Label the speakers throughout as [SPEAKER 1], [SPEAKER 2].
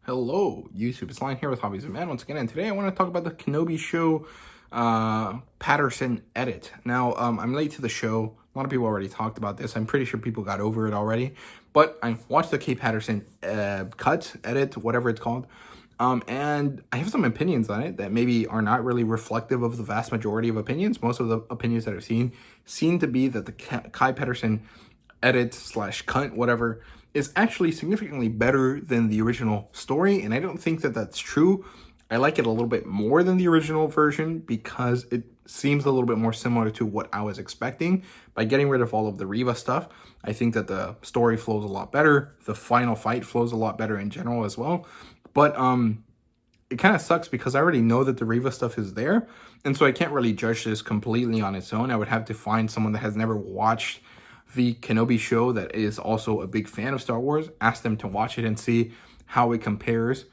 [SPEAKER 1] Hello, YouTube. It's Lion here with Hobbies and Man once again, and today I want to talk about the Kenobi show Patterson edit. Now, I'm late to the show. A lot of people already talked about this. I'm pretty sure people got over it already, but I watched the K. Patterson cut, edit, whatever it's called, and I have some opinions on it that maybe are not really reflective of the vast majority of opinions. Most of the opinions that I've seen seem to be that the Kai Patterson edit slash cut, whatever, is actually significantly better than the original story, and I don't think that that's true. I like it a little bit more than the original version because it seems a little bit more similar to what I was expecting. By getting rid of all of the Reva stuff, I think that the story flows a lot better. The final fight flows a lot better in general as well. But it kind of sucks because I already know that the Reva stuff is there, and so I can't really judge this completely on its own. I would have to find someone that has never watched the Kenobi show that is also a big fan of Star Wars, ask them to watch it and see how it compares,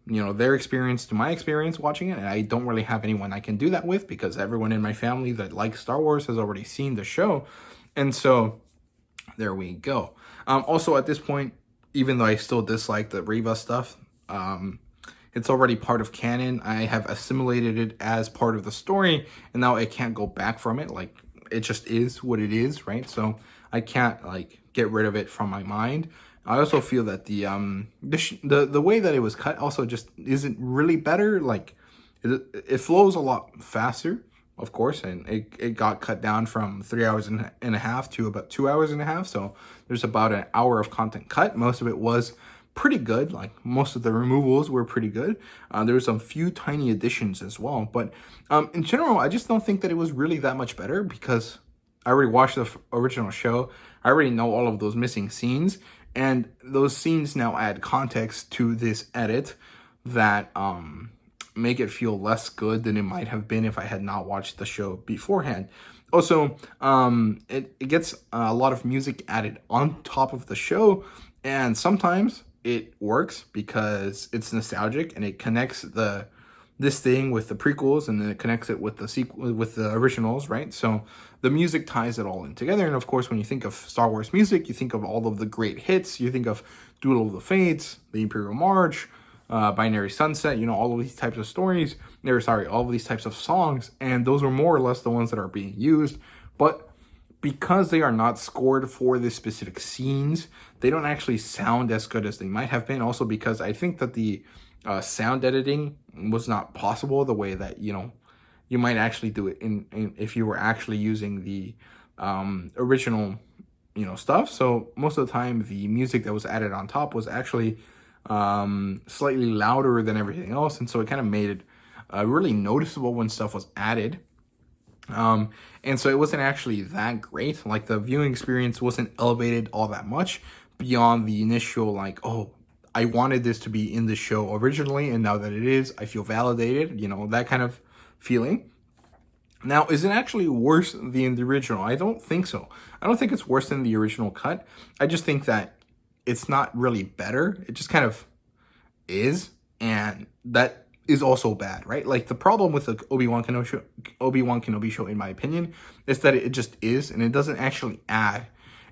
[SPEAKER 1] their experience to my experience watching it. And I don't really have anyone I can do that with because everyone in my family that likes Star Wars has already seen the show. And so there we go. Also at this point, even though I still dislike the Reva stuff, it's already part of canon. I have assimilated it as part of the story, and now I can't go back from it. Like, it just is what it is, right? So I can't get rid of it from my mind. I also feel that the way that it was cut also just isn't really better. Like, it flows a lot faster, of course, and it got cut down from 3 hours and a half to about 2 hours and a half. So there's about an hour of content cut. Most of it was pretty good. Like, most of the removals were pretty good. There were some few tiny additions as well, but in general, I just don't think that it was really that much better because I already watched the original show. I already know all of those missing scenes, and those scenes now add context to this edit that make it feel less good than it might have been if I had not watched the show beforehand. Also, it gets a lot of music added on top of the show, and sometimes it works because it's nostalgic and it connects this thing with the prequels, and then it connects it with the sequel, with the originals, right? So the music ties it all in together. And of course, when you think of Star Wars music, you think of all of the great hits. You think of Duel of the Fates, the Imperial March, Binary Sunset, all of these types of stories. All of these types of songs, and those are more or less the ones that are being used. But because they are not scored for the specific scenes, they don't actually sound as good as they might have been. Also because I think that the sound editing was not possible the way that, you might actually do it in if you were actually using the original, stuff. So most of the time, the music that was added on top was actually slightly louder than everything else. And so it kind of made it really noticeable when stuff was added. And so it wasn't actually that great. Like, the viewing experience wasn't elevated all that much beyond the initial, oh, I wanted this to be in the show originally, and now that it is, I feel validated, that kind of feeling. Now, is it actually worse than the original? I don't think so. I don't think it's worse than the original cut. I just think that it's not really better. It just kind of is, and that is also bad, right? Like, the problem with the Obi-Wan Kenobi show, in my opinion, is that it just is, and it doesn't actually add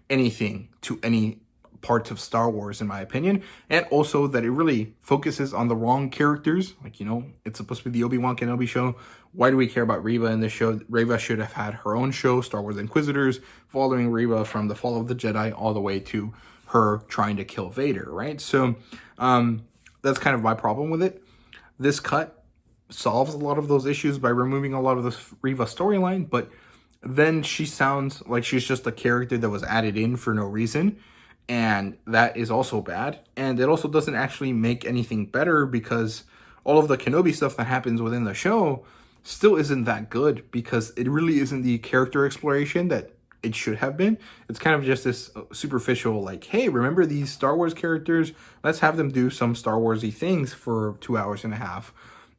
[SPEAKER 1] anything to any parts of Star Wars, in my opinion. And also that it really focuses on the wrong characters. Like, it's supposed to be the Obi-Wan Kenobi show. Why do we care about Reva in this show? Reva should have had her own show, Star Wars Inquisitors, following Reva from the Fall of the Jedi all the way to her trying to kill Vader, right? So that's kind of my problem with it. This cut solves a lot of those issues by removing a lot of the Reva storyline, but then she sounds like she's just a character that was added in for no reason, and that is also bad. And it also doesn't actually make anything better because all of the Kenobi stuff that happens within the show still isn't that good because it really isn't the character exploration that it should have been. It's kind of just this superficial, hey, remember these Star Wars characters? Let's have them do some Star Wars-y things for 2 hours and a half.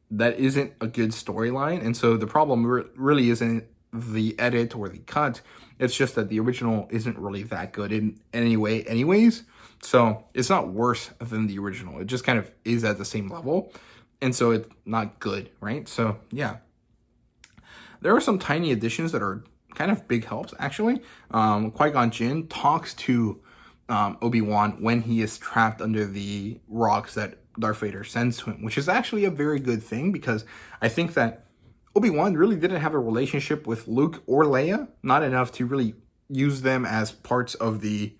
[SPEAKER 1] That isn't a good storyline. And so the problem really isn't the edit or the cut. It's just that the original isn't really that good in any way anyways. So it's not worse than the original. It just kind of is at the same level. And so it's not good, right? So yeah. There are some tiny additions that are kind of big helps, actually. Qui-Gon Jinn talks to Obi-Wan when he is trapped under the rocks that Darth Vader sends to him, which is actually a very good thing because I think that Obi-Wan really didn't have a relationship with Luke or Leia, not enough to really use them as parts of the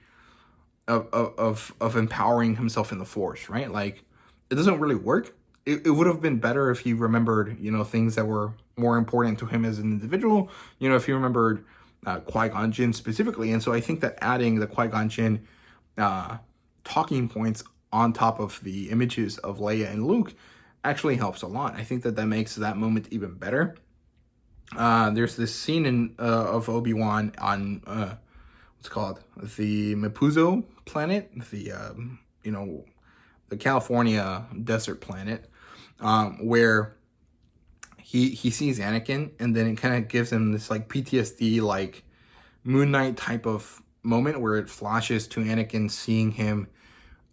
[SPEAKER 1] of empowering himself in the Force, right? Like, it doesn't really work. It would have been better if he remembered, things that were more important to him as an individual. If he remembered Qui-Gon Jinn specifically. And so I think that adding the Qui-Gon Jinn talking points on top of the images of Leia and Luke actually helps a lot. I think that makes that moment even better. There's this scene of Obi-Wan on what's called the Mapuzo planet, the California desert planet, where he sees Anakin, and then it kind of gives him this like PTSD, like Moon Knight type of moment where it flashes to Anakin seeing him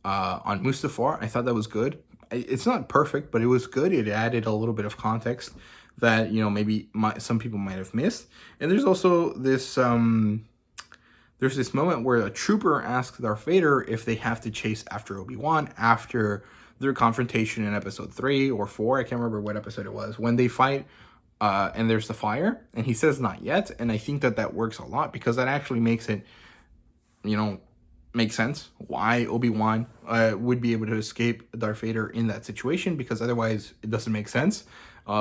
[SPEAKER 1] on Mustafar. I thought that was good. It's not perfect, but it was good. It added a little bit of context that maybe some people might have missed. And there's also this there's this moment where a trooper asks Darth Vader if they have to chase after Obi-Wan after their confrontation in episode 3 or 4. I can't remember what episode it was, when they fight and there's the fire, and he says not yet. And I think that works a lot because that actually makes it make sense why Obi-Wan would be able to escape Darth Vader in that situation, because otherwise it doesn't make sense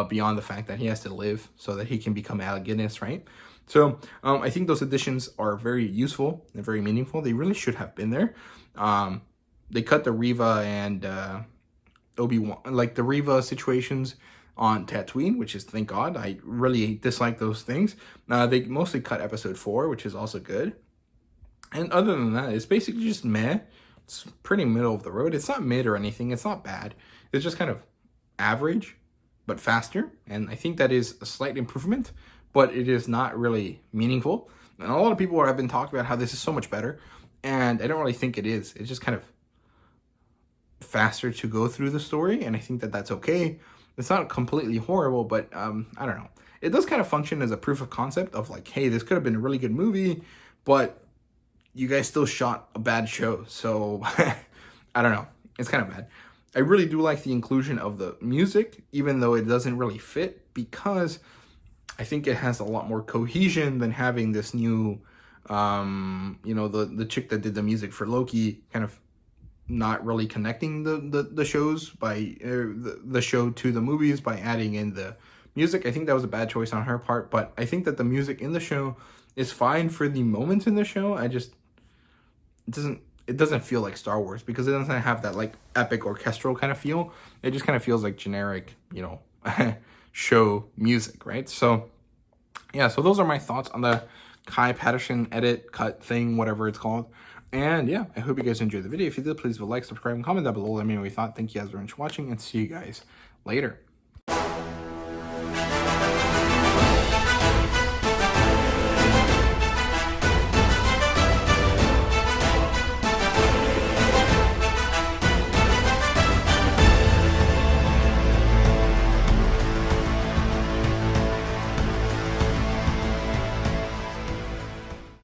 [SPEAKER 1] beyond the fact that he has to live so that he can become Alec Guinness, right? So I think those additions are very useful and very meaningful. They really should have been there. They cut the Reva and Obi-Wan, like the Reva situations on Tatooine, which is, thank God. I really dislike those things. They mostly cut episode 4, which is also good. And other than that, it's basically just meh. It's pretty middle of the road. It's not mid or anything. It's not bad. It's just kind of average, but faster. And I think that is a slight improvement, but it is not really meaningful. And a lot of people have been talking about how this is so much better, and I don't really think it is. It's just kind of faster to go through the story, and I think that that's okay. It's not completely horrible, but I don't know. It does kind of function as a proof of concept of like, hey, this could have been a really good movie, but you guys still shot a bad show. So I don't know. It's kind of bad. I really do like the inclusion of the music, even though it doesn't really fit, because I think it has a lot more cohesion than having this new, the chick that did the music for Loki kind of not really connecting the shows by the show to the movies by adding in the music. I think that was a bad choice on her part, but I think that the music in the show is fine for the moments in the show. It doesn't feel like Star Wars because it doesn't have that like epic orchestral kind of feel. It just kind of feels like generic, show music, right? So yeah, so those are my thoughts on the Kai Patterson edit, cut thing, whatever it's called. And yeah, I hope you guys enjoyed the video. If you did, please leave a like, subscribe, and comment down below. Let me know what you thought. Thank you guys very much for watching, and see you guys later.